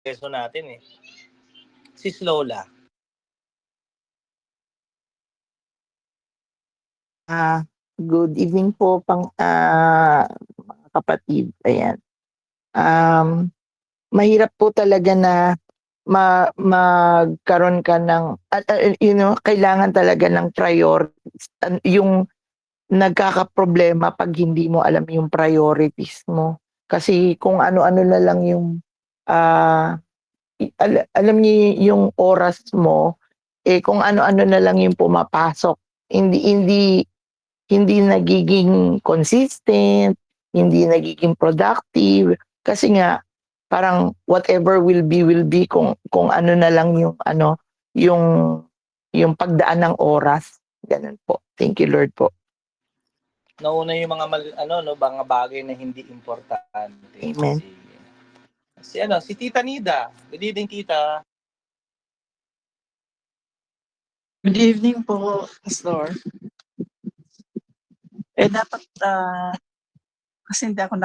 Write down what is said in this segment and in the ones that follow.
proseso natin eh. Sis Lola. Good evening po mga kapatid. Ayan. Mahirap po talaga na magkaroon ka ng kailangan talaga ng priorities. Yung nagkakaproblema pag hindi mo alam yung priorities mo. Kasi kung ano-ano na lang yung ah, alam niyo yung oras mo, kung ano-ano na lang yung pumapasok. Hindi hindi hindi nagiging consistent, hindi nagiging productive kasi nga parang whatever will be kung ano na lang yung yung yung pagdaan ng oras, gano'n po. Thank you Lord po. Nauna yung mga mga bagay na hindi importante. Amen. Sige. Si Tita Nida. Good evening, Tita. Good evening po, Pastor. Dapat, kasi hindi ako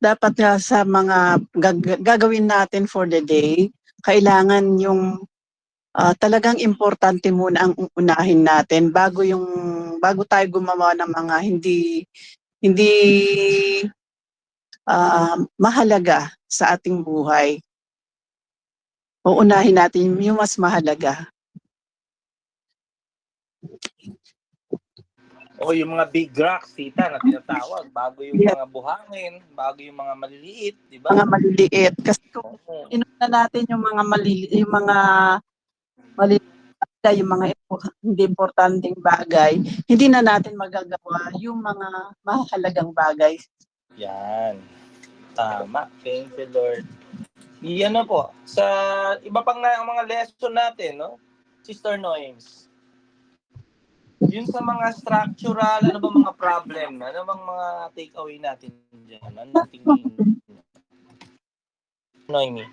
dapat sa mga gagawin natin for the day, kailangan yung talagang importante muna ang unahin natin bago tayo gumawa ng mga hindi mahalaga sa ating buhay. Uunahin natin yung mas mahalaga. O yung mga big rocks, Tita, na tinatawag. Bago yung Yeah, mga buhangin, bago yung mga maliliit, di ba? mga maliliit. Kasi kung Oo. inuna natin yung mga maliliit, yung mga hindi importanteng bagay, hindi na natin magagawa yung mga mahalagang bagay. Yan. Tama. Thank you, Lord. Yan na po. Sa iba pang mga lesson natin, no? Sister Noems. Yun sa mga structural, ano ba mga problem? Ano bang mga take away natin dyan? Anong tingin? Noemi.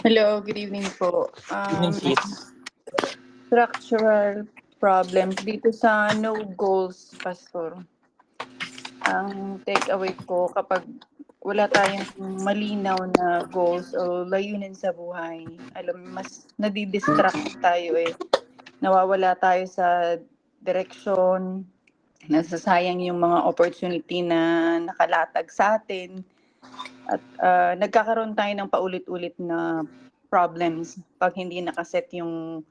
Hello, good evening po. Evening, sis. Structural problems dito sa no goals, Pastor. Ang takeaway ko kapag wala tayong malinaw na goals o layunin sa buhay, mas nadidistract tayo eh. Nawawala tayo sa direksyon, nasasayang yung mga opportunity na nakalatag sa atin, at nagkakaroon tayo ng paulit-ulit na problems pag hindi nakaset yung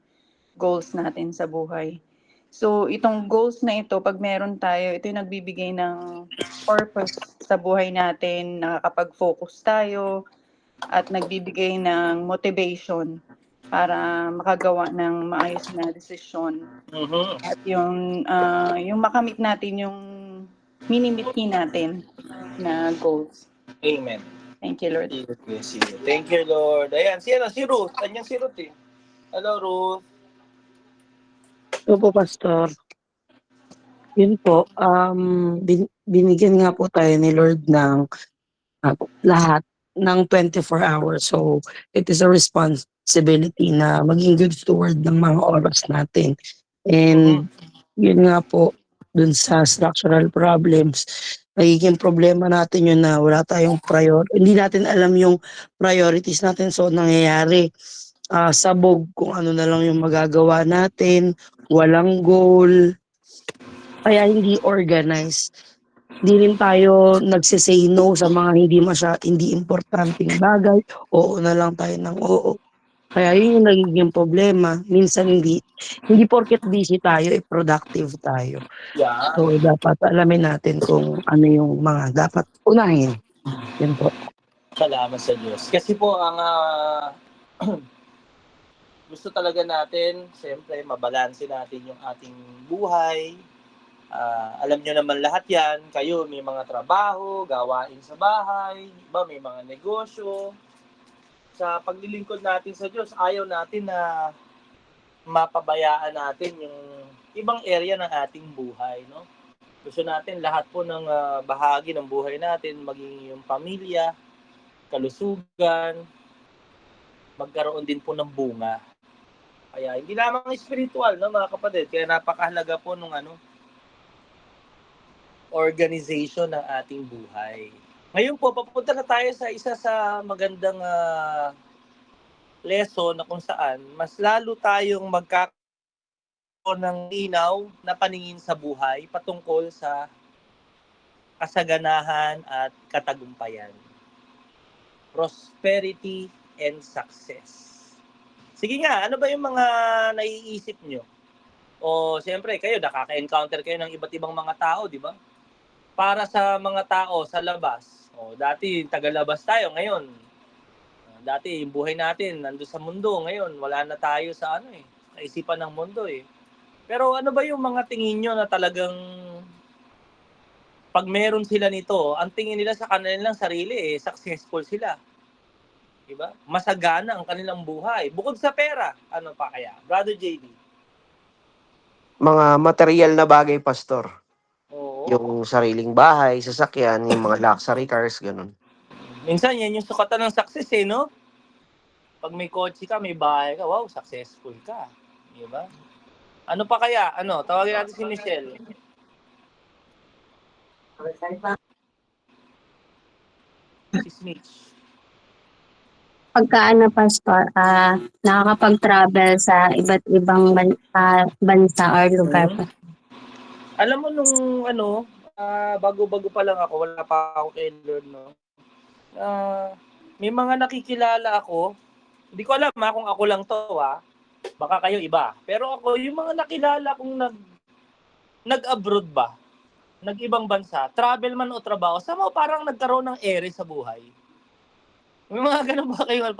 goals natin sa buhay. So, itong goals na ito, pag meron tayo, ito yung nagbibigay ng purpose sa buhay natin, nakakapag-focus tayo, at nagbibigay ng motivation para makagawa ng maayos na desisyon. Mm-hmm. At yung makamit natin yung minimiti natin na goals. Amen. Thank you, Lord. Thank you, Lord. Ayan, si Ruth. Anyan si Ruth eh. Hello, Ruth. Opo, Pastor. Yun po, binigyan nga po tayo ni Lord ng lahat ng 24 hours. So, it is a responsibility na maging good steward ng mga oras natin. And yun nga po, dun sa structural problems, nagiging problema natin yun na wala tayong hindi natin alam yung priorities natin. So, nangyayari, sabog kung ano na lang yung magagawa natin, walang goal, kaya hindi organized. Hindi rin tayo nagse-say no sa mga hindi importanteng bagay. Oo na lang tayo ng oo. Kaya yun yung nagiging problema. Minsan hindi porket busy tayo, productive tayo. Yeah. So, dapat alamin natin kung ano yung mga dapat unahin. Yan po. Salamat sa Diyos. Kasi po, ang gusto talaga natin, siyempre, mabalanse natin yung ating buhay. Alam nyo naman lahat yan. Kayo, may mga trabaho, gawain sa bahay, iba, may mga negosyo. Sa paglilingkod natin sa Diyos, ayaw natin na mapabayaan natin yung ibang area ng ating buhay, no? Gusto natin lahat po ng bahagi ng buhay natin, maging yung pamilya, kalusugan, magkaroon din po ng bunga. Kaya hindi lamang spiritual, no, mga kapatid. Kaya napakahalaga po nung organization ng ating buhay. Ngayon po, papunta na tayo sa isa sa magandang lesson na kung saan mas lalo tayong magkakaroon ng linaw na paningin sa buhay patungkol sa kasaganahan at katagumpayan. Prosperity and success. Sige nga, ano ba yung mga naiisip nyo? O siyempre, kayo, nakaka-encounter kayo ng iba't ibang mga tao, di ba? Para sa mga tao sa labas. O, dati, tagalabas tayo. Ngayon, dati, yung buhay natin, nandun sa mundo. Ngayon, wala na tayo sa kaisipan ng mundo eh. Pero ano ba yung mga tingin nyo na talagang pag meron sila nito, ang tingin nila sa kanilang sarili successful sila. Diba? Masagana ang kanilang buhay. Bukod sa pera, ano pa kaya? Brother JD. Mga material na bagay, Pastor. Oo. Yung sariling bahay, sasakyan, yung mga luxury cars, ganun. Minsan yan yung sukatan ng success no? Pag may kotse ka, may bahay ka, wow, successful ka. Diba? Ano pa kaya? Tawagin natin si Michelle. Si Smith. Pagka Pastor, nakakapag-travel sa iba't ibang bansa or lugar po. Alam mo nung bago-bago pa lang ako, wala pa ako kay Lord, no? May mga nakikilala ako, hindi ko alam kung ako lang to baka kayo iba. Pero ako, yung mga nakilala kong nag-abroad ba, nag-ibang bansa, travel man o trabaho, sama parang nagkaroon ng ere sa buhay. May mga ganun ba kayo?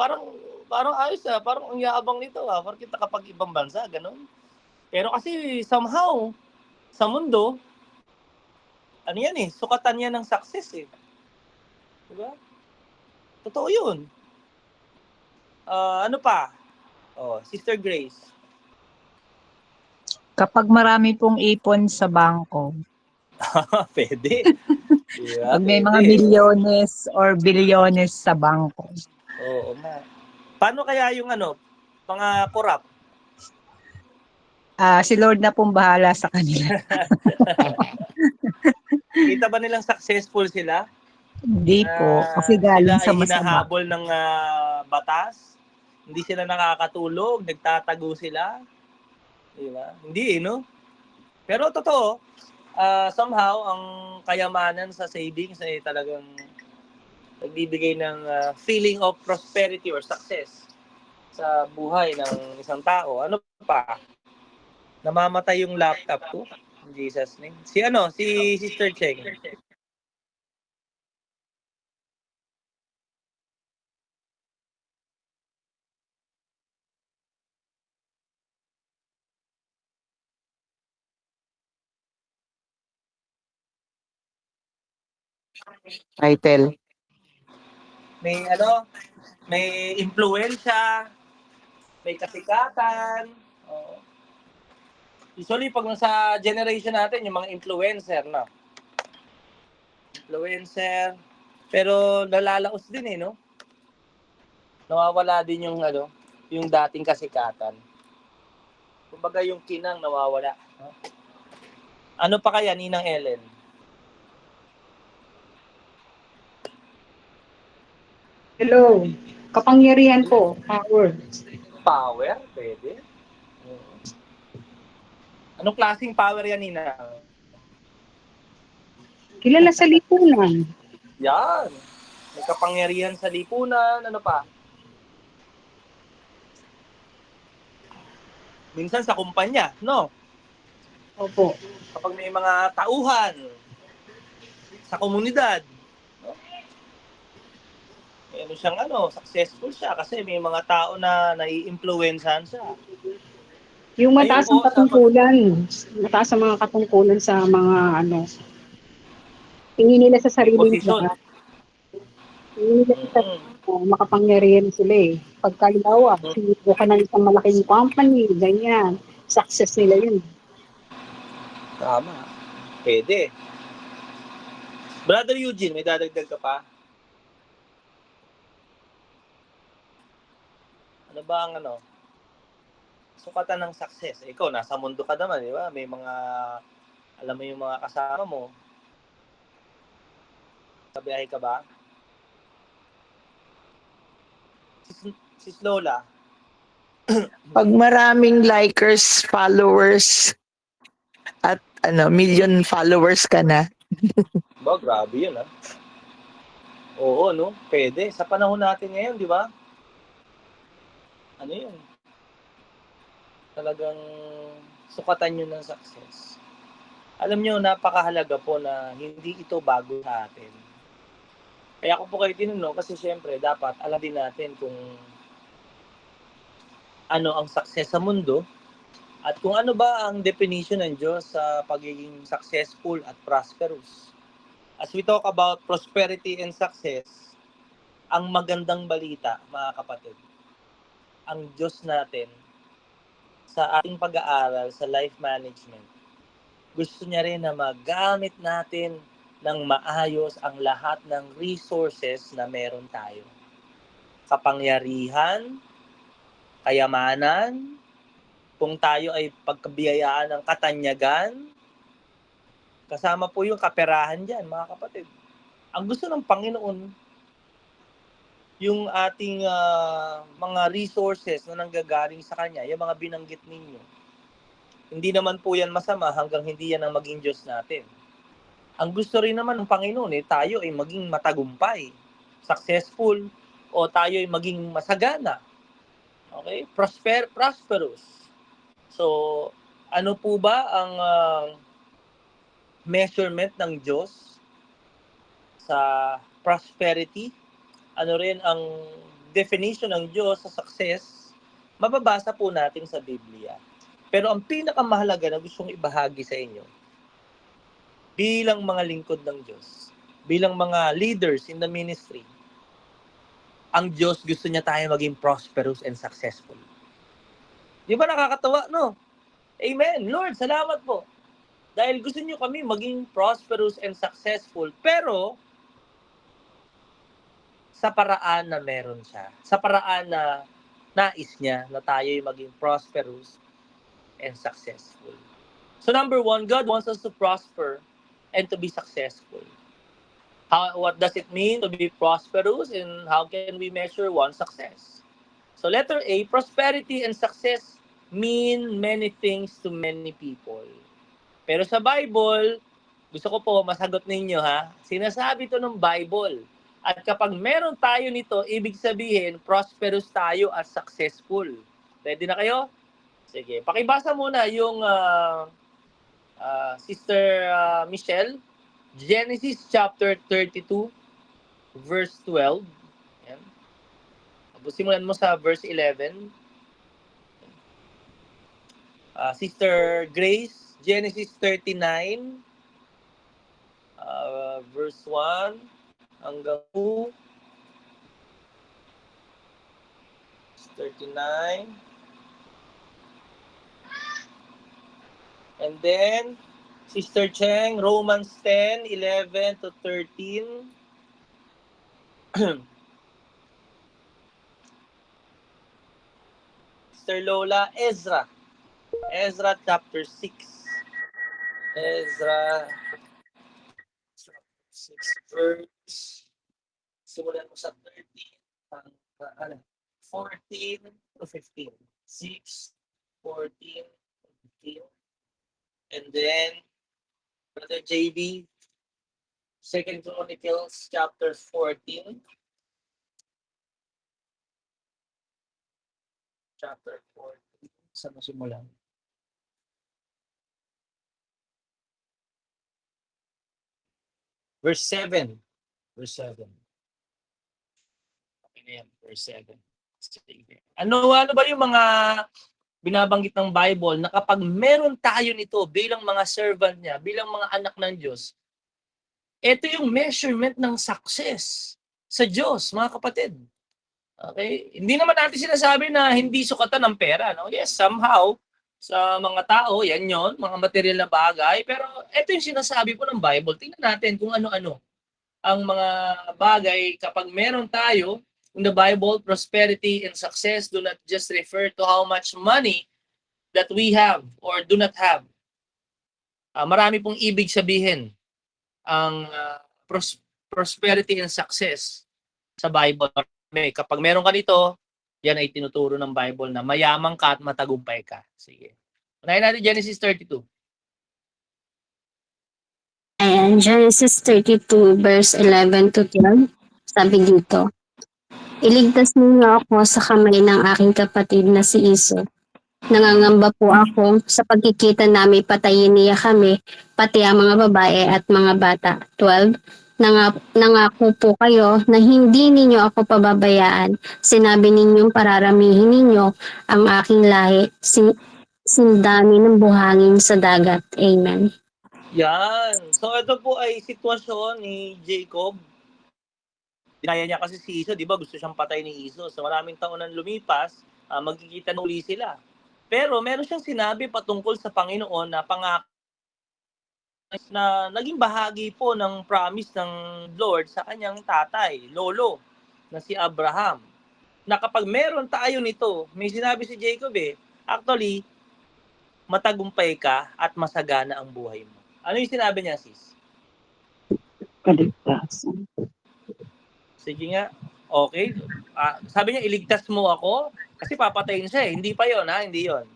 Parang ayos parang ang yaabang nito parang kita kapag ibang bansa, ganun. Pero kasi somehow, sa mundo, sukatan yan ng success Diba? Totoo yun. Ano pa? Sister Grace. Kapag marami pong ipon sa bangko, Pwede. Diba? pag may mga Pwede. milyones or bilyones sa bangko. Oo nga. Paano kaya yung mga korap? Si Lord na pong bahala sa kanila. Kita ba nilang successful sila? Hindi po, kasi Sila galing ay sa masama. hinahabol ng batas? Hindi sila nakakatulog? Nagtatago sila? Diba? Hindi no? Pero totoo, somehow, ang kayamanan sa savings ay talagang nagbibigay ng feeling of prosperity or success sa buhay ng isang tao. Ano pa? Namamatay yung laptop ko. In Jesus name. Si Sister Cheng. Title. May impluwensya, may kasikatan. Oo. Usually, pag nasa generation natin, yung mga influencer, no? Influencer. Pero nalalaos din no? Nawawala din yung dating kasikatan. Kumbaga yung kinang nawawala. No? Ano pa kaya, Ninang Ellen? Hello. Kapangyarihan po, power. Power? Pwede. Anong klaseng power yan, Ninang? Kilala sa lipunan. Yan. May kapangyarihan sa lipunan. Ano pa? Minsan sa kumpanya, no? Opo. Kapag may mga tauhan sa komunidad, no? May siyang successful siya kasi may mga tao na nai-influencehan siya. Yung mataas ang Ayun katungkulan. Mataas ang mga katungkulan sa mga tingin nila sa may sarili posisyon. nila. Tingin nila sa makapangyarihan sila Pagkalilawa, CEO ka ng isang malaking company, ganyan. Success nila yun. Tama. Pwede. Brother Eugene, may dadagdag ka pa? Ano ba ang sukatan ng success? Ikaw, nasa mundo ka naman, di ba? May mga, alam mo yung mga kasama mo. Kabiyahe ka ba? Sis Lola, Pag maraming likers, followers, at million followers ka na. ba, grabe yun ah. Oo, no? Pwede. Sa panahon natin ngayon, di ba? Ano yun? Talagang sukatan nyo ng success. Alam nyo, napakahalaga po na hindi ito bago sa atin. Kaya ako po kayo tinanong kasi syempre dapat alam din natin kung ano ang success sa mundo at kung ano ba ang definition ng Diyos sa pagiging successful at prosperous. As we talk about prosperity and success, ang magandang balita, mga kapatid, ang Diyos natin sa ating pag-aaral sa life management, gusto niya rin na magamit natin ng maayos ang lahat ng resources na meron tayo. Kapangyarihan, kayamanan, kung tayo ay pagkabiyayaan ng katanyagan, kasama po yung kaperahan dyan, mga kapatid. Ang gusto ng Panginoon, yung ating mga resources na nanggagaling sa Kanya, yung mga binanggit ninyo, hindi naman po yan masama hanggang hindi yan ang maging Diyos natin. Ang gusto rin naman ng Panginoon, tayo ay maging matagumpay, successful, o tayo ay maging masagana. Okay? Prosperous. So, ano po ba ang measurement ng Diyos sa prosperity? Ano rin ang definition ng Diyos sa success? Mababasa po natin sa Biblia. Pero ang pinakamahalaga na gustong ibahagi sa inyo, bilang mga lingkod ng Diyos, bilang mga leaders in the ministry, ang Diyos gusto niya tayo maging prosperous and successful. Di ba nakakatawa, no? Amen. Lord, salamat po. Dahil gusto niyo kami maging prosperous and successful, pero sa paraan na meron siya. Sa paraan na nais niya na tayo maging prosperous and successful. So number one, God wants us to prosper and to be successful. What does it mean to be prosperous and how can we measure one's success? So letter A, prosperity and success mean many things to many people. Pero sa Bible, gusto ko po masagot ninyo ha, sinasabi to ng Bible. At kapag meron tayo nito, ibig sabihin, prosperous tayo at successful. Ready na kayo? Sige, pakibasa muna yung Sister Michelle, Genesis chapter 32, verse 12. Yan. Simulan mo sa verse 11. Sister Grace, Genesis 39, verse 1 hanggang 2. 39. And then, Sister Cheng, Romans 10, 11 to 13. Sister Lola, Ezra. Ezra chapter 6. Ezra 6 verse. Simulan mo sa 13. 14 to 15. 6, 14, 15. And then, Brother JB, 2 Chronicles chapter 14. Chapter 14. Saan mo simulan? Verse 7. Verse 7. Okay na yan, verse 7. Ano ba yung mga binabanggit ng Bible na kapag meron tayo nito bilang mga servant niya, bilang mga anak ng Diyos, ito yung measurement ng success sa Diyos, mga kapatid. Okay? Hindi naman natin sinasabi na hindi sukatan ng pera. No? Yes, somehow, sa mga tao, yan yon, mga material na bagay. Pero ito yung sinasabi po ng Bible. Tingnan natin kung ano-ano ang mga bagay kapag meron tayo. In the Bible, prosperity and success do not just refer to how much money that we have or do not have. Marami pong ibig sabihin ang prosperity and success sa Bible. Kapag meron ka nito, yan ay tinuturo ng Bible na mayaman ka at matagumpay ka. Sige. Unahin natin Genesis 32. Ayan, Genesis 32 verse 11 to 12. Sabi dito, iligtas ninyo ako sa kamay ng aking kapatid na si Iso. Nangangamba po ako sa pagkikita namin patayin niya kami, pati ang mga babae at mga bata. 12. Nangako po kayo na hindi ninyo ako pababayaan. Sinabi ninyong pararamihin ninyo ang aking lahi, sindami ng buhangin sa dagat. Amen. Yan. So ito po ay sitwasyon ni Jacob. Dinaya niya kasi si Iso, di ba? Gusto siyang patay ni Iso. So maraming taon nang lumipas, magkikita na uli sila. Pero meron siyang sinabi patungkol sa Panginoon na pangako na naging bahagi po ng promise ng Lord sa kanyang tatay, lolo, na si Abraham. Na kapag meron tayo nito, may sinabi si Jacob actually, matagumpay ka at masagana ang buhay mo. Ano yung sinabi niya, sis? Kaligtasan. Sige nga. Okay. Sabi niya, iligtas mo ako kasi papatayin siya Hindi pa yon hindi yon.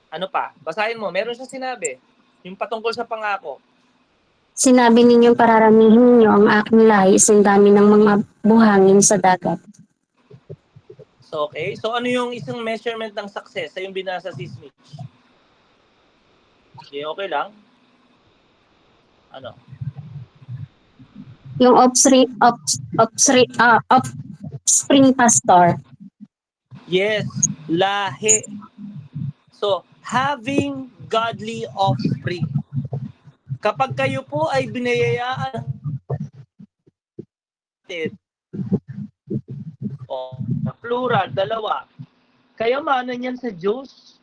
Ano pa? Basahin mo. Meron siya sinabi. Yung patungkol sa pangako. Sinabi ninyong pararamihin ninyo ang aking lahi, sindami ng mga buhangin sa dagat. So, okay. So, ano yung isang measurement ng success sa yung binasa si Smith? Okay lang? Ano? Yung offspring pastor. Yes. Lahi. So, having godly offspring. Kapag kayo po ay binayayaan plural, dalawa, kayamanan yan sa Diyos.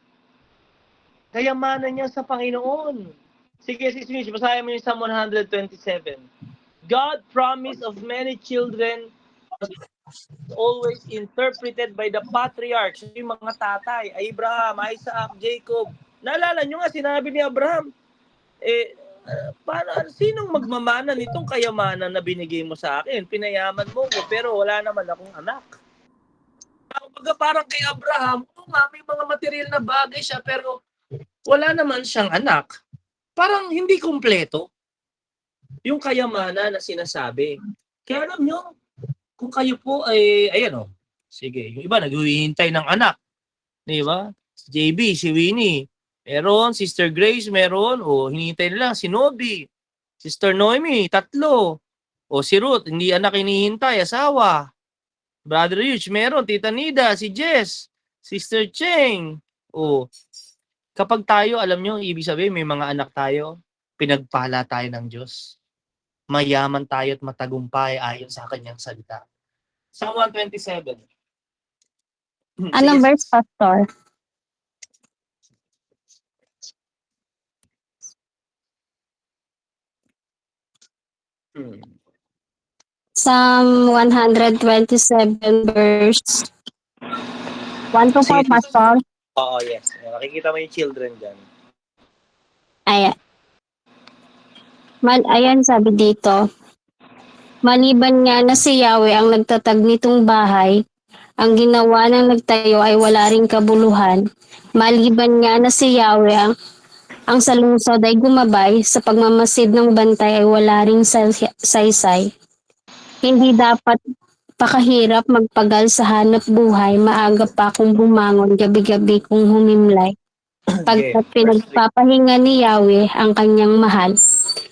Kayamanan yan sa Panginoon. Sige, sis Mitch, basahin mo yung Psalm 127. God promise of many children always interpreted by the patriarchs, yung mga tatay, Abraham, Isaac, Jacob. Naalala nyo nga, sinabi ni Abraham, sinong magmamana nitong kayamanan na binigay mo sa akin? Pinayaman mo ko, pero wala naman akong anak. Parang kay Abraham, may mga material na bagay siya, pero wala naman siyang anak. Parang hindi kumpleto yung kayamanan na sinasabi. Kaya alam nyo, kung kayo po ay, sige, yung iba naghihintay ng anak. Di ba? Si JB, si Winnie, meron, Sister Grace, meron, hinihintay nila, si Nobi, Sister Noemi, 3. Si Ruth, hindi anak hinihintay, asawa. Brother Hugh, meron, Tita Nida, si Jess, Sister Cheng. Kapag tayo, alam nyo, ibig sabihin, may mga anak tayo, pinagpala tayo ng Diyos. Mayaman tayo at matagumpay ayon sa kanyang salita. Psalm 127. Anong verse, Pastor? Psalm 127 verse 1 to 4, Pastor. Oo, yes. Nakikita mo yung children dyan. Ayan, sabi dito. Maliban nga na si Yahweh ang nagtatag nitong bahay, ang ginawa ng nagtayo ay wala ring kabuluhan. Maliban nga na si Yahweh ang sa lungsod ay gumabay, sa pagmamasid ng bantay ay wala ring saysay. Hindi dapat pakahirap magpagal sa hanap buhay, maaga pa akong bumangon, gabi-gabi kong humimlay. Pagkat pinagpapahinga ni Yahweh ang kanyang mahal,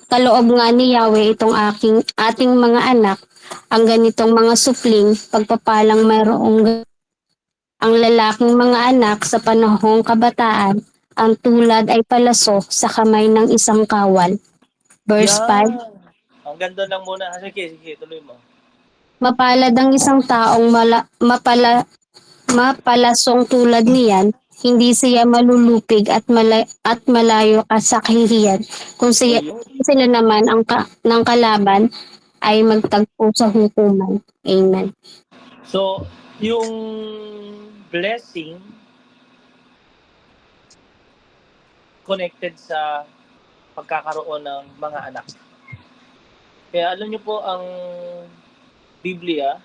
kaloob nga ni Yahweh itong ating mga anak, ang ganitong mga supling, pagpapalang mayroong ang lalaking mga anak sa panahong kabataan, ang tulad ay palaso sa kamay ng isang kawal. Verse 5. Ang ganda lang muna. Sige, tuloy mo. Mapalad ang isang taong mapalasong tulad niyan, hindi siya malulupig at malayo sa kahihiyan. Kung sila naman ng kalaban ay magtagpo sa hukuman. Amen. So, yung blessing connected sa pagkakaroon ng mga anak. Kaya alam niyo po ang Biblia,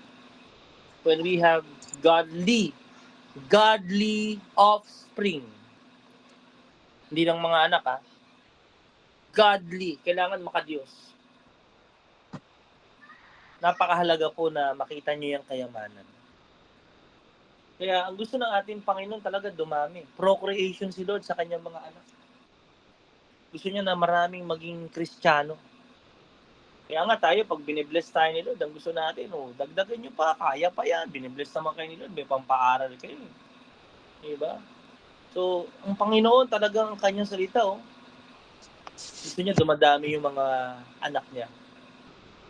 when we have godly offspring, hindi lang mga anak godly, kailangan makadiyos. Napakahalaga po na makita niyo yung kayamanan. Kaya ang gusto ng ating Panginoon talaga dumami. Procreation si Lord sa kanyang mga anak. Gusto niya na maraming maging Kristiyano. Kaya nga tayo, pag binibless tayo ni Lord, ang gusto natin, dagdagan niyo pa, kaya pa yan. Binibless naman kayo ni Lord, may pampaaral kayo. Diba? So, ang Panginoon talagang ang kanyang salita, gusto niya dumadami yung mga anak niya.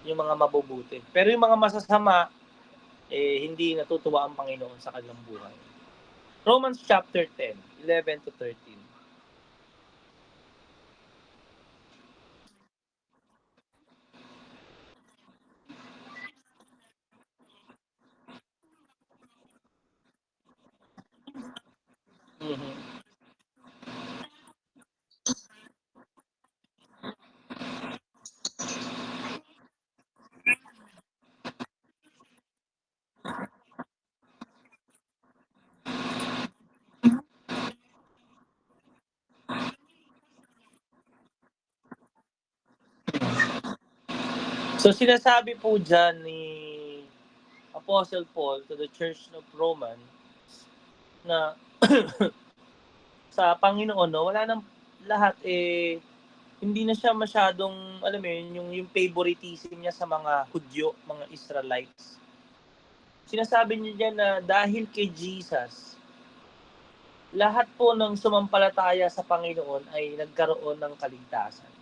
Yung mga mabubuti. Pero yung mga masasama, hindi natutuwa ang Panginoon sa kanilang buhay. Romans chapter 10, 11 to 13. Mm-hmm. So sinasabi po dyan ni Apostle Paul to the Church of Roman na sa Panginoon, wala nang lahat hindi na siya masyadong, alam mo yun, yung favoritism niya sa mga Hudyo, mga Israelites. Sinasabi niya dyan na dahil kay Jesus, lahat po ng sumampalataya sa Panginoon ay nagkaroon ng kaligtasan.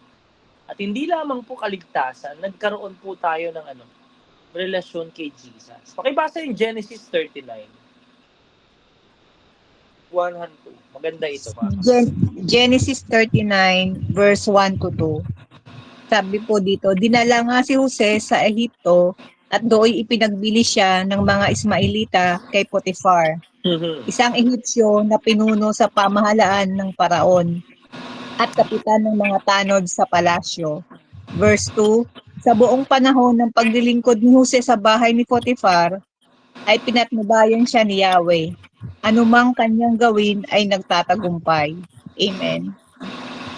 At hindi lamang po kaligtasan, nagkaroon po tayo ng relasyon kay Jesus. Pakibasa yung Genesis 39. 1-2. Maganda ito, mga Genesis 39 verse 1 to 2. Sabi po dito, dinala nga si Jose sa Ehipto at doon ipinagbili siya ng mga Ismailita kay Potifar, isang Ehipsyo na pinuno sa pamahalaan ng paraon at kapitan ng mga tanod sa palasyo. Verse 2, sa buong panahon ng paglilingkod ni Jose sa bahay ni Potifar, ay pinatnubayan siya ni Yahweh. Anumang kanyang gawin ay nagtatagumpay. Amen.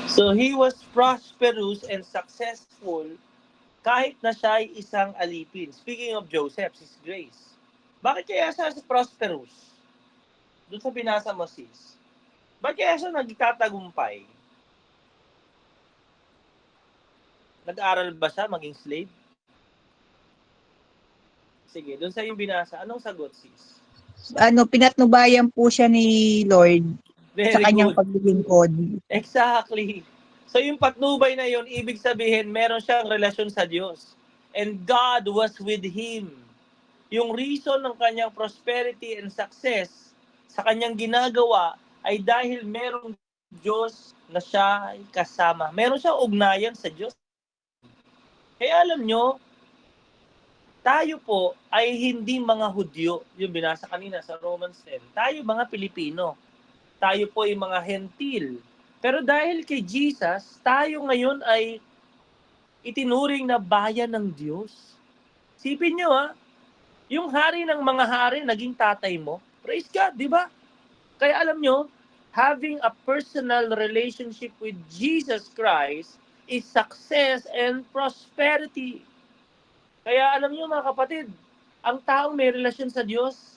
So he was prosperous and successful kahit na siya ay isang alipin. Speaking of Joseph, his grace. Bakit kaya siya prosperous? Doon sa binasa mo, sis. Bakit kaya siya nagtatagumpay? Nag-aral ba siya maging slave? Sige, doon sa yung binasa, anong sagot, sis? Pinatnubayan po siya ni Lord sa Very kanyang good. paglilingkod. Exactly. So yung patnubay na yun, ibig sabihin, meron siyang relasyon sa Diyos. And God was with him. Yung reason ng kanyang prosperity and success sa kanyang ginagawa ay dahil merong Diyos na siya ay kasama. Meron siyang ugnayan sa Diyos. Kaya alam nyo, tayo po ay hindi mga Hudyo. Yung binasa kanina sa Romans 10. Tayo mga Pilipino. Tayo po ay mga hentil. Pero dahil kay Jesus, tayo ngayon ay itinuring na bayan ng Diyos. Sipin nyo yung hari ng mga hari naging tatay mo. Praise God, di ba? Kaya alam nyo, having a personal relationship with Jesus Christ is success and prosperity. Kaya alam nyo mga kapatid, ang taong may relasyon sa Diyos,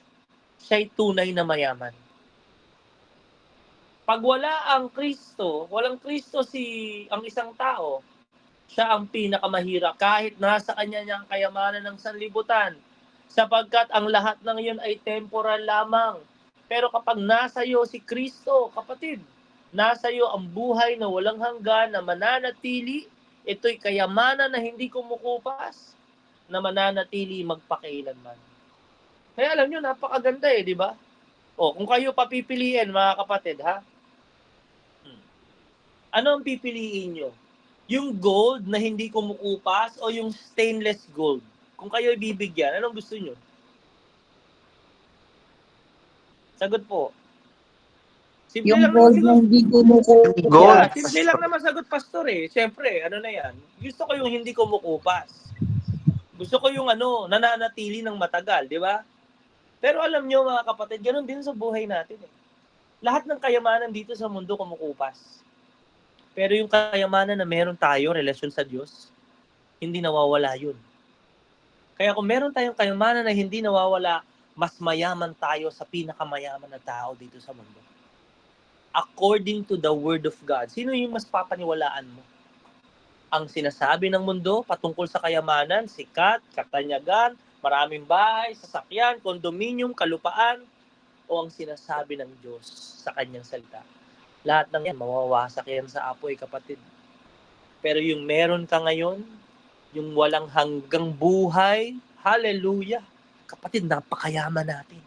siya'y tunay na mayaman. Pag wala ang Kristo, walang Kristo ang isang tao, siya ang pinakamahirap kahit nasa kanya niyang kayamanan ng sanlibutan, sapagkat ang lahat ng iyon ay temporal lamang. Pero kapag nasa iyo si Kristo, kapatid, nasa iyo ang buhay na walang hanggan na mananatili, ito'y kayamanan na hindi kumukupas, na mananatili magpakailanman. Kaya alam niyo, napakaganda di ba? Kung kayo papipiliin, mga kapatid, ano ang pipiliin nyo? Yung gold na hindi kumukupas o yung stainless gold? Kung kayo ibibigyan, anong gusto nyo? Sagot po. Simple Yung lang naman gold na siguro. hindi Gold. kumukupas. Simple lang naman sagot, pastor eh. Siyempre, ano na yan? Gusto ko yung hindi kumukupas. Gusto ko yung nananatili ng matagal, di ba? Pero alam nyo mga kapatid, ganun din sa buhay natin eh. Lahat ng kayamanan dito sa mundo kumukupas. Pero yung kayamanan na meron tayo, relasyon sa Diyos, hindi nawawala yun. Kaya kung meron tayong kayamanan na hindi nawawala, mas mayaman tayo sa pinakamayaman na tao dito sa mundo. According to the Word of God, sino yung mas papaniwalaan mo? Ang sinasabi ng mundo patungkol sa kayamanan, sikat, katanyagan, maraming bahay, sasakyan, kondominium, kalupaan, o ang sinasabi ng Diyos sa kanyang salita? Lahat ng yan, mawawasak yan sa apoy, kapatid. Pero yung meron ka ngayon, yung walang hanggang buhay, hallelujah, kapatid, napakayaman natin.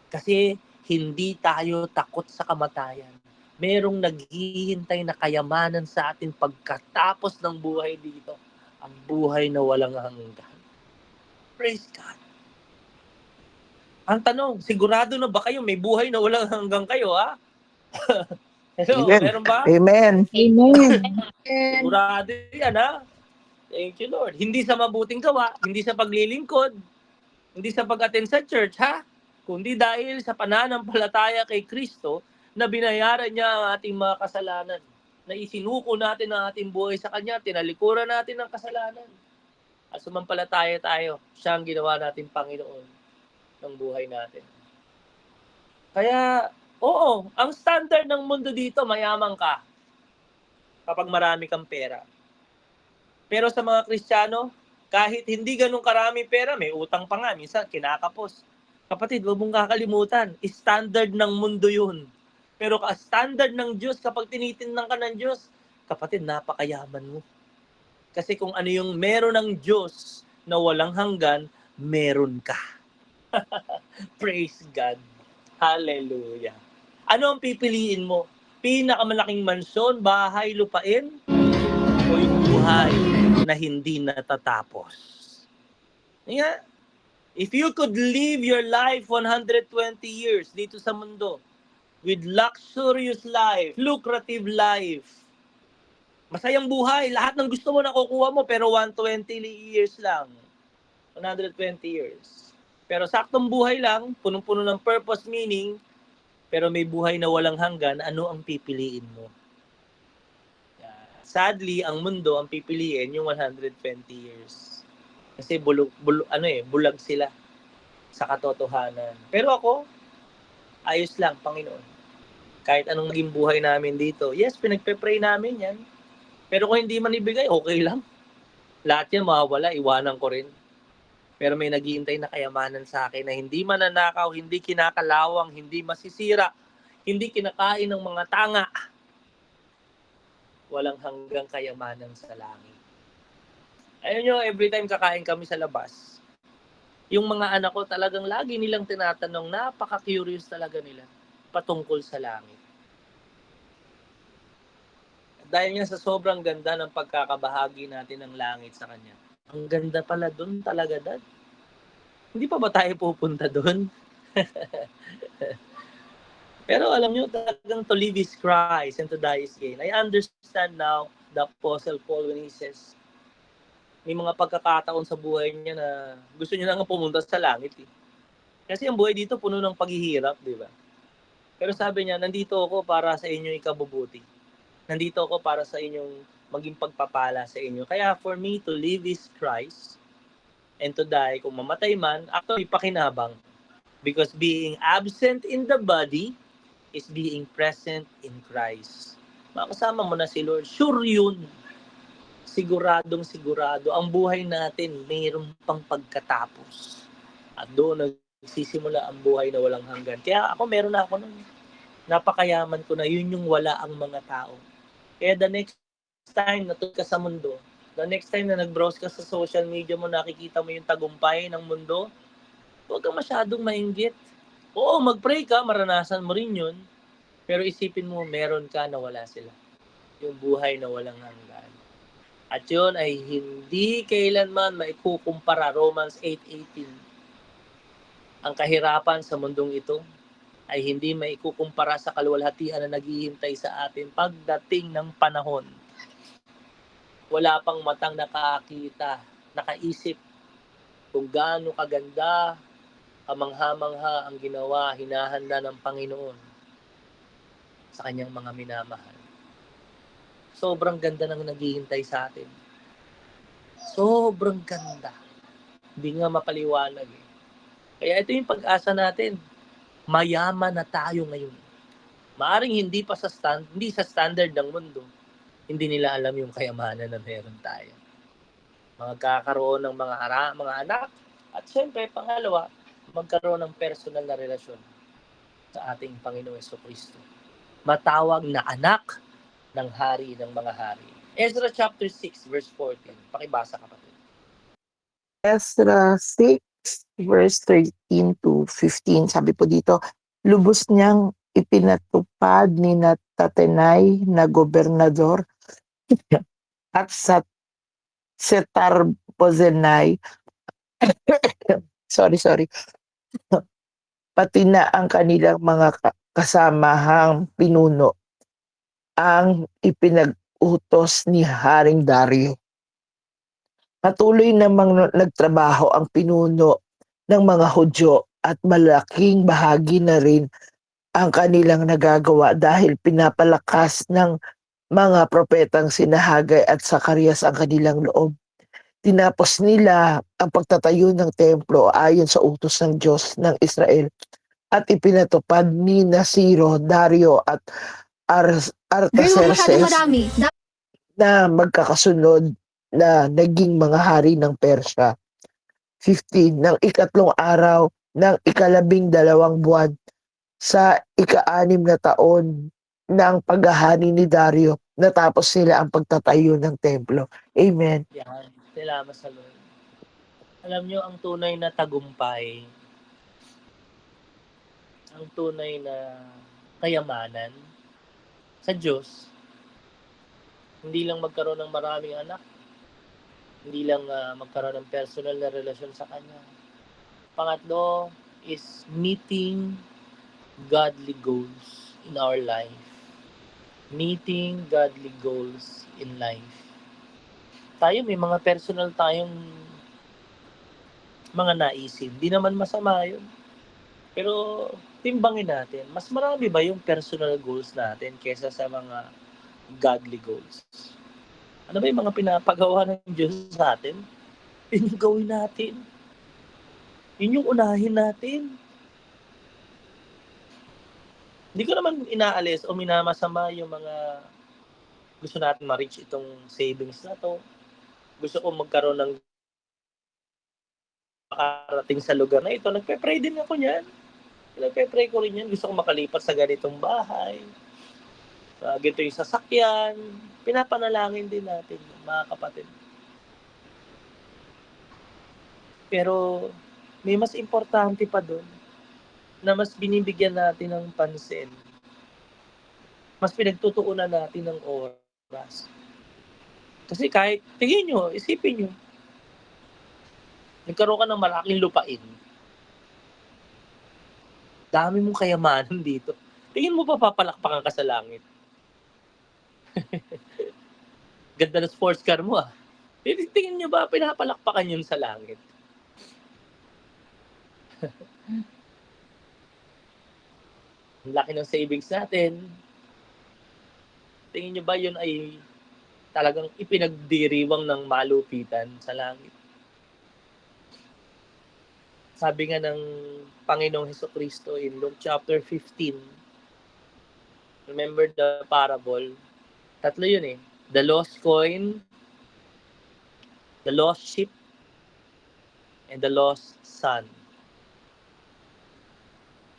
Kasi hindi tayo takot sa kamatayan. Merong naghihintay na kayamanan sa atin pagkatapos ng buhay dito. Ang buhay na walang hanggan. Praise God. Ang tanong, sigurado na ba kayo may buhay na walang hanggan kayo, ha? Hello, Amen. meron ba? Amen. Amen. Sigurado yan, ha? Thank you, Lord. Hindi sa mabuting gawa, hindi sa paglilingkod, hindi sa pag-attend sa church, ha? Kundi dahil sa pananampalataya kay Kristo na binayaran niya ang ating mga kasalanan, na isinuko natin ang ating buhay sa Kanya, tinalikuran natin ang kasalanan. At sumampalataya tayo, siya ang ginawa natin Panginoon ng buhay natin. Kaya, oo, ang standard ng mundo dito, mayaman ka kapag marami kang pera. Pero sa mga Kristiyano, kahit hindi ganun karami pera, may utang pa nga, minsan kinakapos. Kapatid, huwag mong kakalimutan, standard ng mundo yun. Pero standard ng Diyos, kapag tinitingnan ka ng Diyos, kapatid, napakayaman mo. Kasi kung ano yung meron ng Diyos na walang hanggan, meron ka. Praise God. Hallelujah. Ano ang pipiliin mo? Pinakamalaking mansyon, bahay, lupain, o yung buhay na hindi natatapos? Yeah. If you could live your life 120 years dito sa mundo with luxurious life, lucrative life, masayang buhay, lahat ng gusto mo nakukuha mo, pero 120 years lang. 120 years. Pero saktong buhay lang, punong-puno ng purpose, meaning, pero may buhay na walang hanggan, ano ang pipiliin mo? Sadly, ang mundo ang pipiliin yung 120 years. Kasi bulag sila sa katotohanan. Pero ako, ayos lang, Panginoon. Kahit anong naging buhay namin dito, yes, pinagpe-pray namin yan. Pero kung hindi man ibigay, okay lang. Lahat yan mawawala, iwanan ko rin. Pero may naghihintay na kayamanan sa akin na hindi mananakaw, hindi kinakalawang, hindi masisira, hindi kinakain ng mga tanga. Walang hanggang kayamanan sa langit. Ayun nyo, every time kakain kami sa labas, yung mga anak ko talagang lagi nilang tinatanong, napaka-curious talaga nila patungkol sa langit. Dahil nga sa sobrang ganda ng pagkakabahagi natin ng langit sa Kanya. Ang ganda pala doon talaga, Dad. Hindi pa ba tayo pupunta doon? Pero alam nyo, talagang to live is Christ and to die is gain. I understand now the Apostle Paul when he says, may mga pagkakataon sa buhay niya na gusto niya na nga pumunta sa langit. Eh. Kasi ang buhay dito puno ng paghihirap, di ba? Pero sabi niya, nandito ako para sa inyong ikabubuti. Nandito ako para sa inyong maging pagpapala sa inyo. Kaya for me to live is Christ and to die, kung mamatay man, actually pakinabang. Because being absent in the body is being present in Christ. Makasama mo na si Lord. Sure yun. Siguradong sigurado. Ang buhay natin, mayroon pang pagkatapos. At doon nagsisimula ang buhay na walang hanggan. Kaya ako, meron na ako nun. Napakayaman ko na yun yung wala ang mga tao. Kaya the next time na ka sa mundo, the next time na nag-browse ka sa social media mo, nakikita mo yung tagumpay ng mundo, huwag kang masyadong mainggit. Oo, mag-pray ka, maranasan mo rin yun. Pero isipin mo, meron ka na wala sila. Yung buhay na walang hanggan. At yun ay hindi kailanman maikukumpara. Romans 8:18. Ang kahirapan sa mundong ito ay hindi maikukumpara sa kaluwalhatian na naghihintay sa atin pagdating ng panahon. Wala pang matang nakakita, nakaisip kung gaano kaganda, kamangha-mangha ang ginawa, hinahanda ng Panginoon sa kanyang mga minamahal. Sobrang ganda ng naghihintay sa atin. Sobrang ganda. Hindi nga mapaliwanag eh. Kaya ito yung pag-asa natin. Mayaman na tayo ngayon. Maaring hindi sa standard ng mundo. Hindi nila alam yung kayamanan na meron tayo. Magkakaroon ng mga anak, at syempre, pangalawa, magkaroon ng personal na relasyon sa ating Panginoong Jesucristo. Matawag na anak ng hari ng mga hari. Ezra chapter 6 verse 14. Pakibasa kapatid. Ezra 6 verse 13 to 15. Sabi po dito, lubos niyang ipinatupad ni Tatenay na gobernador at sa Setar-Bozenay sorry, pati na ang kanilang mga kasamahang pinuno ang ipinag-utos ni Haring Dario. Patuloy namang nagtrabaho ang pinuno ng mga Hudyo at malaking bahagi na rin ang kanilang nagagawa dahil pinapalakas ng mga propetang sina Hagay at Sakarias ang kanilang loob. Tinapos nila ang pagtatayo ng templo ayon sa utos ng Diyos ng Israel at ipinatupad ni Ciro, Dario at Artaxerxes na magkakasunod na naging mga hari ng Persya. 15. Ng ikatlong araw ng 12 buwan sa 6 na taon ng paghahari ni Dario, natapos nila ang pagtatayo ng templo. Amen. Yan. Salamat sa Lord. Alam nyo, ang tunay na tagumpay, ang tunay na kayamanan sa Diyos, hindi lang magkaroon ng maraming anak, hindi lang magkaroon ng personal na relasyon sa Kanya. Pangatlo is meeting godly goals in our life. Meeting godly goals in life. Tayo may mga personal tayong mga naisip. Di naman masama yun. Pero timbangin natin, mas marami ba yung personal goals natin kesa sa mga godly goals? Ano ba yung mga pinapagawa ng Diyos sa atin? Yun yung gawin natin. Yun yung unahin natin. Hindi ko naman inaalis o minamasama yung mga gusto natin ma-reach itong savings na to. Gusto ko magkaroon ng makarating sa lugar na ito. Nagpe-pray din ako niyan. Nagpe-pray ko rin yan. Gusto ko makalipat sa ganitong bahay. Ganito yung sasakyan. Pinapanalangin din natin, mga kapatid. Pero may mas importante pa doon na mas binibigyan natin ng pansin. Mas pinagtutuunan natin ng oras. Kasi kahit, tingin nyo, isipin nyo, nagkaroon ka ng malaking lupain. Dami mong kayamanan dito. Tingin mo pa papalakpakan ka sa langit. Ganda ng sports car mo ah. Tingin nyo ba pinapalakpakan yun sa langit? Ang laki ng savings natin. Tingin nyo ba yun ay talagang ipinagdiriwang ng malupitan sa langit? Sabi nga ng Panginoong Jesucristo in Luke chapter 15, remember the parable? Tatlo yun eh. The lost coin, the lost sheep, and the lost son.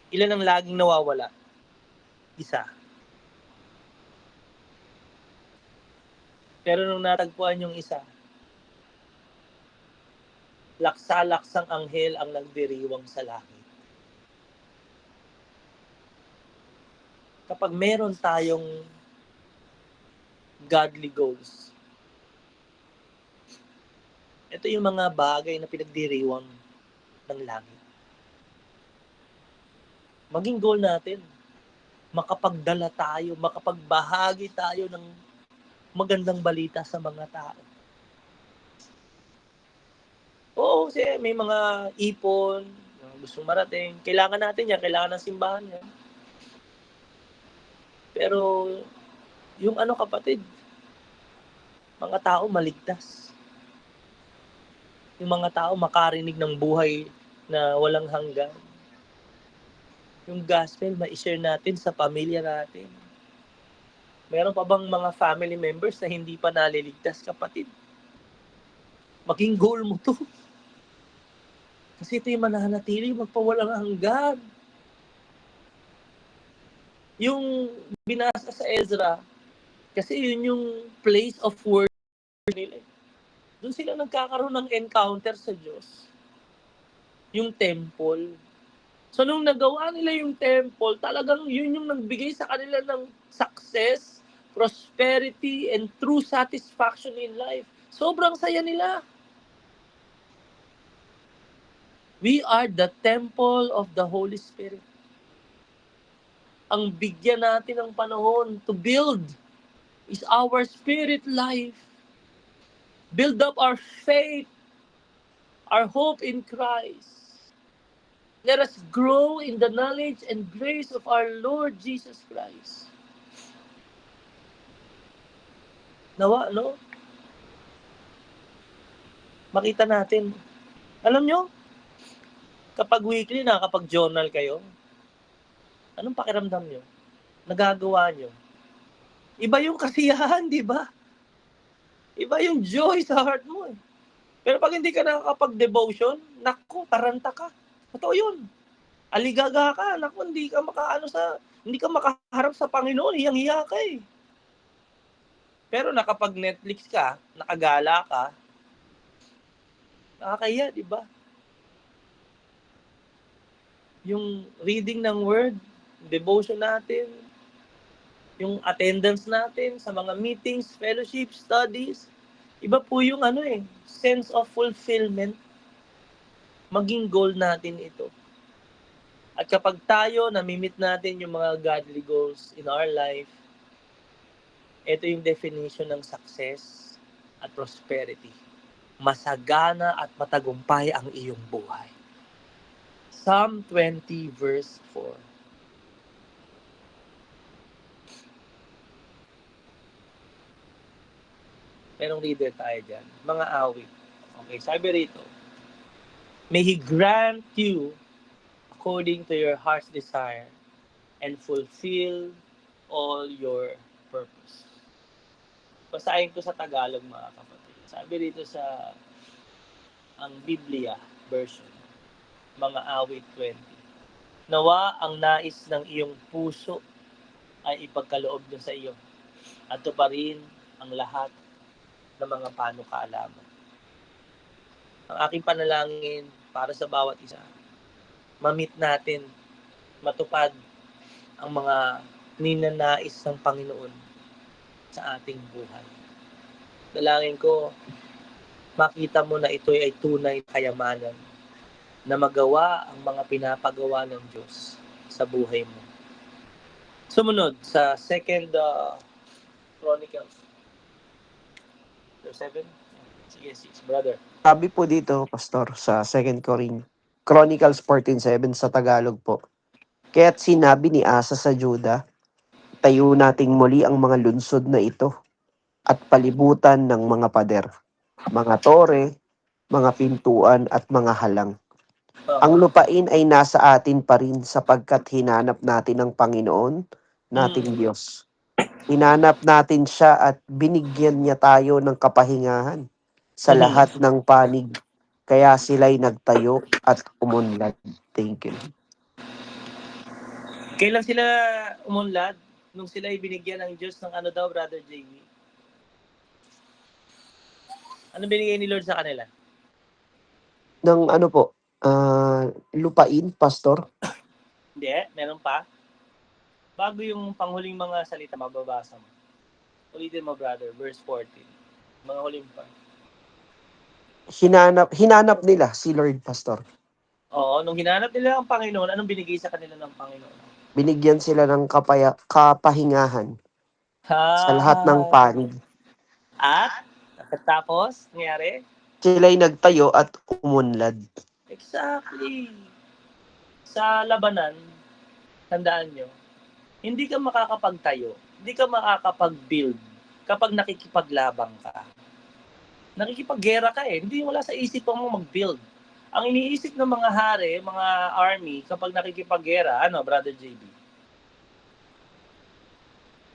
Ilan ang laging nawawala? Isa. Pero nung natagpuan yung isa, laksa-laksang anghel ang nagdiriwang sa langit. Kapag meron tayong godly goals, ito yung mga bagay na pinagdiriwang ng langit. Maging goal natin, makapagdala tayo, makapagbahagi tayo ng magandang balita sa mga tao. Oo, kasi may mga ipon, gusto marating. Kailangan natin yan, kailangan ng simbahan yan. Pero, yung ano kapatid, mga tao maligtas. Yung mga tao makarinig ng buhay na walang hanggan. Yung gospel, ma-share natin sa pamilya natin. Meron pa bang mga family members na hindi pa naliligtas, kapatid? Maging goal mo to. Kasi ito yung mananatili, magpawalang hanggan. Yung binasa sa Ezra, kasi yun yung place of worship nila. Doon sila nagkakaroon ng encounter sa Diyos. Yung temple. So nung nagawa nila yung temple, talagang yun yung nagbigay sa kanila ng success, prosperity, and true satisfaction in life. Sobrang saya nila. We are the temple of the Holy Spirit. Ang bigyan natin ng panahon to build is our spirit life. Build up our faith, our hope in Christ. Let us grow in the knowledge and grace of our Lord Jesus Christ. Nawa, no? Makita natin. Alam nyo, kapag weekly na, kapag journal kayo, anong pakiramdam nyo? Nagagawa nyo? Iba yung kasiyahan, di ba? Iba yung joy sa heart mo. Eh. Pero pag hindi ka nakakapag-devotion, naku, taranta ka. Totoo yun. Aligaga ka, naku, hindi ka makaharap sa Panginoon, hiyang-hiya ka eh. Pero nakapag Netflix ka, nakagala ka, nakakaya, di ba? Yung reading ng word, devotion natin, yung attendance natin sa mga meetings, fellowship, studies, iba po yung sense of fulfillment. Maging goal natin ito. At kapag tayo namimit natin yung mga godly goals in our life, ito yung definition ng success at prosperity. Masagana at matagumpay ang iyong buhay. Psalm 20 verse 4. Merong reader tayo dyan. Mga awit. Okay, sabi rito, may He grant you according to your heart's desire and fulfill all your purpose. Basahin ko sa Tagalog, mga kapatid. Sabi rito sa ang Biblia version, mga awit 20. Nawa ang nais ng iyong puso ay ipagkaloob niyo sa iyo at tuparin ang lahat ng mga panukaalaman. Ang aking panalangin para sa bawat isa, ma-meet natin, matupad ang mga ninanais ng Panginoon sa ating buhay. Dalangin ko, makita mo na ito ay tunay na kayamanan na magawa ang mga pinapagawa ng Diyos sa buhay mo. Sumunod sa 2 Chronicles 7. Sige, 6, brother. Sabi po dito, Pastor, sa 2 Chronicles 14:7 sa Tagalog po. Kaya't sinabi ni Asa sa Juda, tayo nating muli ang mga lunsod na ito at palibutan ng mga pader, mga tore, mga pintuan at mga halang. Ang lupain ay nasa atin pa rin sapagkat hinanap natin ang Panginoon nating Diyos. Hinanap natin siya at binigyan niya tayo ng kapahingahan sa lahat ng panig. Kaya sila'y nagtayo at umunlad. Thank you. Kailan sila umunlad? Nung sila ay binigyan ng Diyos ng ano daw, Brother Jamie? Ano binigay ni Lord sa kanila? Ng ano po, lupain, Pastor? Hindi, meron pa. Bago yung panghuling mga salita, mababasa mo. Ulitin mo, brother, verse 14. Mga huling pa. Hinanap nila si Lord, Pastor. Oo, nung hinanap nila ang Panginoon, anong binigay sa kanila ng Panginoon? Binigyan sila ng kapahingahan sa lahat ng Ah, panig. at tapos, nangyari? Sila'y nagtayo at umunlad. Exactly. Sa labanan, tandaan nyo, hindi ka makakapagtayo, hindi ka makakapag-build kapag nakikipaglabang ka. Nakikipaggera ka eh. Hindi wala sa isip mo mag-build. Ang iniisip ng mga hari, mga army, kapag nakikipaggera, ano, Brother JB?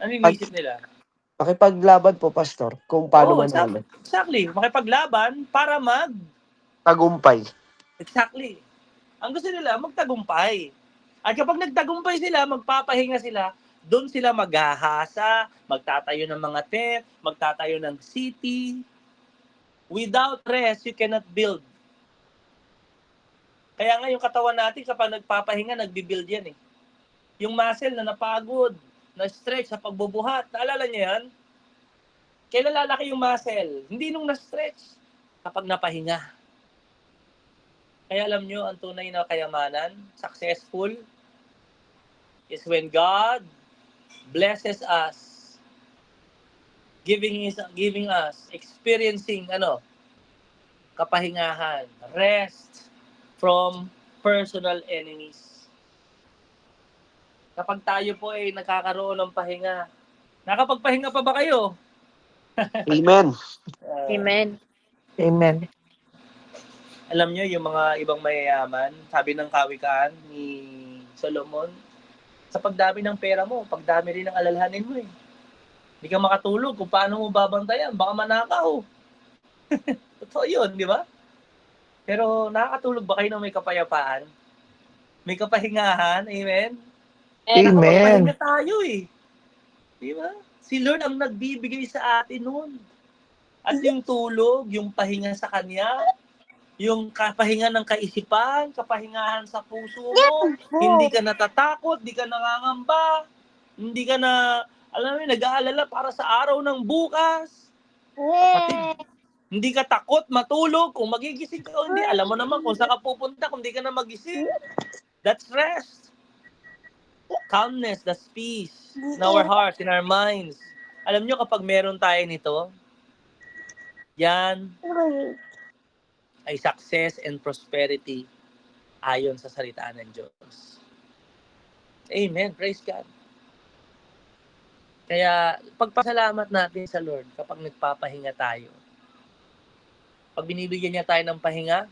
Ano iniisip nila? Makipaglaban po, Pastor, kung paano Oo, manalo. exactly. Makipaglaban para Tagumpay. Exactly. Ang gusto nila, magtagumpay. At kapag nagtagumpay sila, magpapahinga sila, doon sila maghahasa, magtatayo ng mga tent, magtatayo ng city. Without rest, you cannot build. Kaya nga yung katawan natin, kapag nagpapahinga, nagbi-build yan eh. Yung muscle na napagod, na-stretch sa pagbubuhat, naalala niyo yan? Kailan lalaki yung muscle? Hindi nung na-stretch, kapag napahinga. Kaya alam nyo, ang tunay na kayamanan, successful, is when God blesses us, giving us, experiencing, kapahingahan, rest from personal enemies. Kapag tayo po ay nakakaroon ng pahinga, nakapagpahinga pa ba kayo? Amen. Amen. Amen. Alam nyo, yung mga ibang mayayaman, sabi ng kawikaan ni Solomon, sa pagdami ng pera mo, pagdami rin ng alalahanin mo eh. Hindi ka makatulog kung paano mo babantayan, baka manakaw. Totoo yun, di ba? Pero nakakatulog ba kayo ng may kapayapaan? May kapahingahan, amen? Amen. Nakapagpahinga tayo eh. Di ba? Si Lord ang nagbibigay sa atin nun. At yung tulog, yung pahinga sa Kanya, yung kapahinga ng kaisipan, kapahingahan sa puso mo, hindi ka natatakot, hindi ka nangangamba, hindi ka na, alam mo, nag-aalala para sa araw ng bukas. Kapatid, hindi ka takot matulog kung magigising ka o hindi. Alam mo naman kung saan ka pupunta kung hindi ka na magising. That's rest. Calmness, that's peace in our hearts, in our minds. Alam nyo, kapag meron tayo nito, yan ay success and prosperity ayon sa salita ng Diyos. Amen. Praise God. Kaya, pagpasalamat natin sa Lord kapag nagpapahinga tayo. Pag binibigyan niya tayo ng pahinga,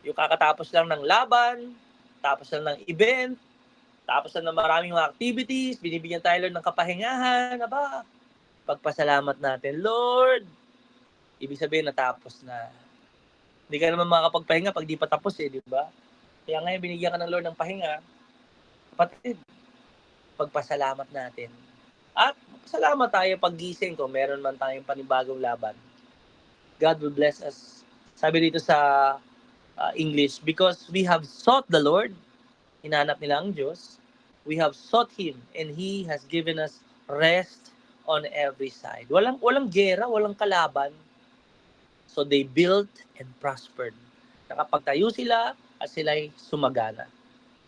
yung kakatapos lang ng laban, tapos lang ng event, tapos lang ng maraming mga activities, binibigyan tayo ng kapahingahan, aba, pagpasalamat natin, Lord, ibig sabihin natapos na. Hindi ka naman makakapagpahinga pag di pa tapos eh, di ba? Kaya ngayon binigyan ka ng Lord ng pahinga, kapatid, pagpasalamat natin. At salamat tayo pag gising kung meron man tayong panibagong laban. God will bless us. Sabi dito sa English, because we have sought the Lord, hinanap nila ang Diyos, we have sought Him, and He has given us rest on every side. Walang gera, walang kalaban. So they built and prospered. Nakapagtayo sila at sila'y sumagana.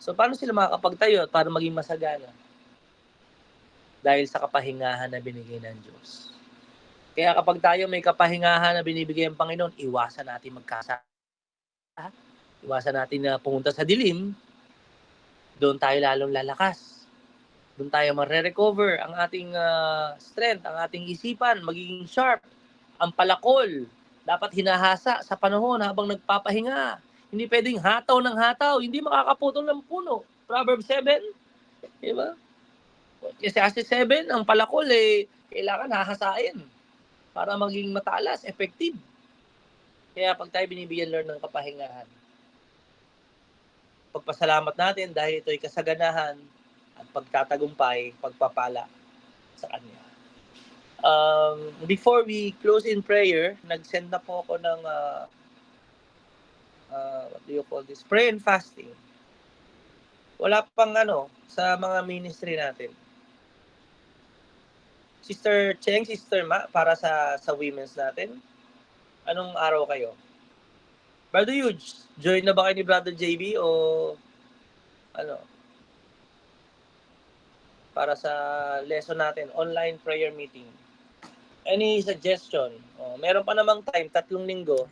So paano sila makakapagtayo at para maging masagana? Dahil sa kapahingahan na binigay ng Diyos. Kaya kapag tayo may kapahingahan na binibigay ng Panginoon, iwasan natin magkasala. Iwasan natin na pumunta sa dilim. Doon tayo lalong lalakas. Doon tayo mare-recover ang ating strength, ang ating isipan, magiging sharp. Ang palakol, dapat hinahasa sa panahon habang nagpapahinga. Hindi pwedeng hataw ng hataw, hindi makakaputol ng puno. Proverbs 7, di ba? Kasi 7, ang palakol kailangan hahasain para maging matalas, effective. Kaya pag tayo binibigyan Lord ng kapahingahan, pagpasalamat natin dahil ito'y kasaganahan at pagtatagumpay, pagpapala sa Kanya. Before we close in prayer, nag-send na po ako ng what do you call this? Prayer and fasting. Wala pang sa mga ministry natin. Sister Cheng, Sister Ma, para sa women's natin, anong araw kayo? Brother Huge, join na ba kayo ni Brother JB o ano? Para sa lesson natin, online prayer meeting. Any suggestion? Meron pa namang time, 3 linggo.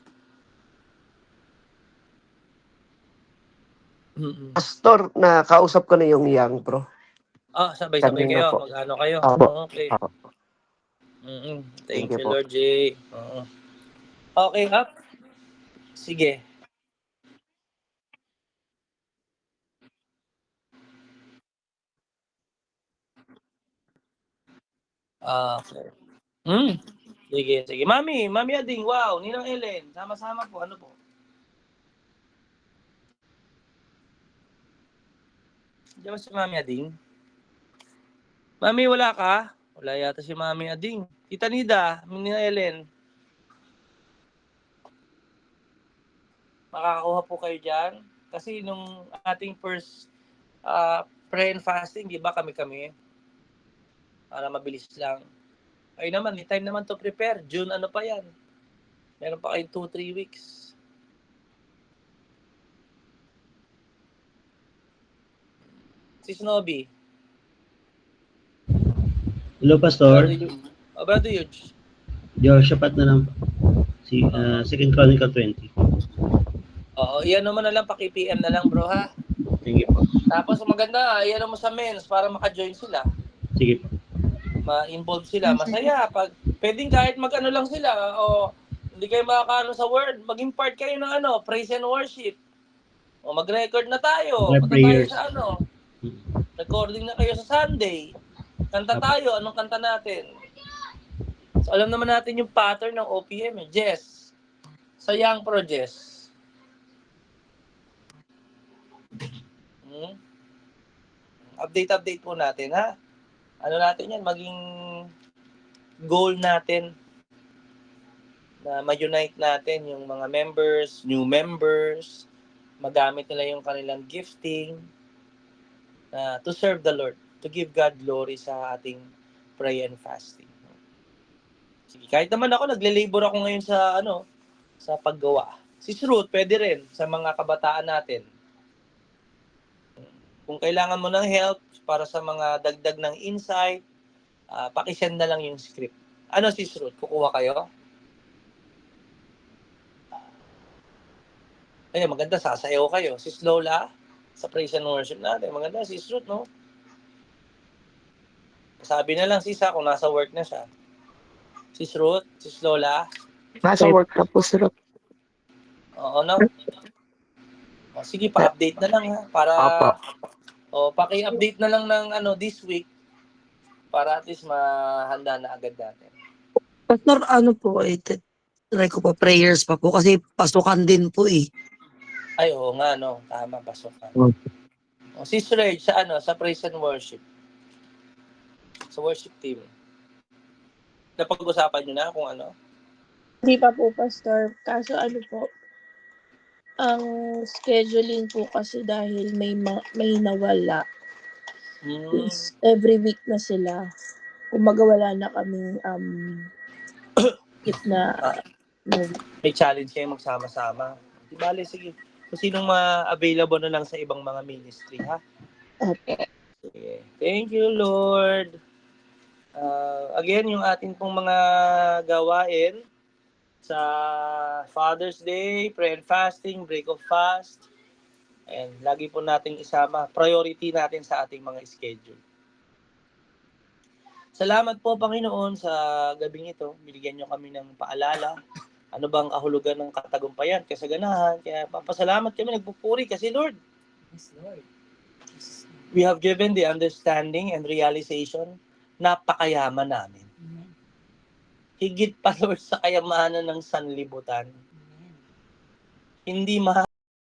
Pastor, nakausap ko na yung young pro. Sabay-sabay Kanina kayo. po. Mag-ano kayo. Opo. Okay. Opo. Thank Thank you you, po. Lord J. Okay, up. Sige. Okay. Sige. Mami Ading, wow. Ninang Ellen, sama-sama po. Ano po? Diyan ba si Mami Ading? Mami, wala ka? Wala yata si Mami Ading. Tita Nida, Ninang Ellen. Makakakuha po kayo dyan. Kasi nung ating first prayer and fasting, di ba kami-kami? Para mabilis lang. Ay naman, may time naman to prepare. June ano pa yan? Meron pa kayo 2-3 weeks. Si Snobby. Hello, Pastor. Brother Huge. Jehoshaphat na lang. Si, 2 Chronicle 20. Oo, iyan naman na lang, paki-PM na lang bro ha. Sige po. Tapos maganda, iyan mo sa men's para maka-join sila. Sige po. Ma-involve sila. Masaya. Pwedeng kahit mag-ano lang sila o hindi kayo makakaano sa word, maging part kayo ng praise and worship. O mag-record na tayo. Live Punta tayo prayers. sa recording na kayo sa Sunday. Kanta tayo. Anong kanta natin? So, alam naman natin yung pattern ng OPM. Jess. Sa Young Pro Jess. Update po natin, ha? Ano natin yan? Maging goal natin na ma-unite natin yung mga members, new members, magamit nila yung kanilang gifting to serve the Lord, to give God glory sa ating prayer and fasting. Sige, kahit naman ako, nagle-labor ako ngayon sa paggawa. Si Ruth, pwede rin sa mga kabataan natin. Kung kailangan mo ng help para sa mga dagdag ng insight, pakisend na lang yung script. Ano si Ruth? Kukuha kayo? Ay, maganda, sasayaw kayo. Sis Lola, sa praise and worship natin. Maganda, Sis Ruth, no? Sabi na lang, sis, kung nasa work na siya. Sis Ruth, Sis Lola. Nasa work ka po, Sir. Oo, no? Sige, pa-update na lang, ha? Para, paki-update na lang ng this week para at least mahanda na agad natin. Pastor, ano po, try ko pa prayers pa po kasi pasukan din po eh. Ay, oo nga, no? Tama, pasukan. Sis Rage, sa praise and worship. Sa worship team. Napag-usapan nyo na kung ano? Hindi pa po, Pastor. Kaso po, ang scheduling po kasi dahil may nawala. Is every week na sila. Kumaga wala na kaming na May challenge kayo magsama-sama. Di bale, sige. Kung sinong ma-available na lang sa ibang mga ministry, ha? Okay. Sige. Thank you, Lord. Again, yung ating pong mga gawain sa Father's Day, prayer and fasting, break of fast, and lagi po nating isama, priority natin sa ating mga schedule. Salamat po, Panginoon, sa gabing ito. Binigyan nyo kami ng paalala. Ano bang kahulugan ng katagumpayan, kasaganahan. Kaya papasalamat kami, nagpupuri kasi Lord. Yes, Lord. We have given the understanding and realization, napakayaman namin. Higit pa, Lord, sa kayamanan ng sanlibutan. Hindi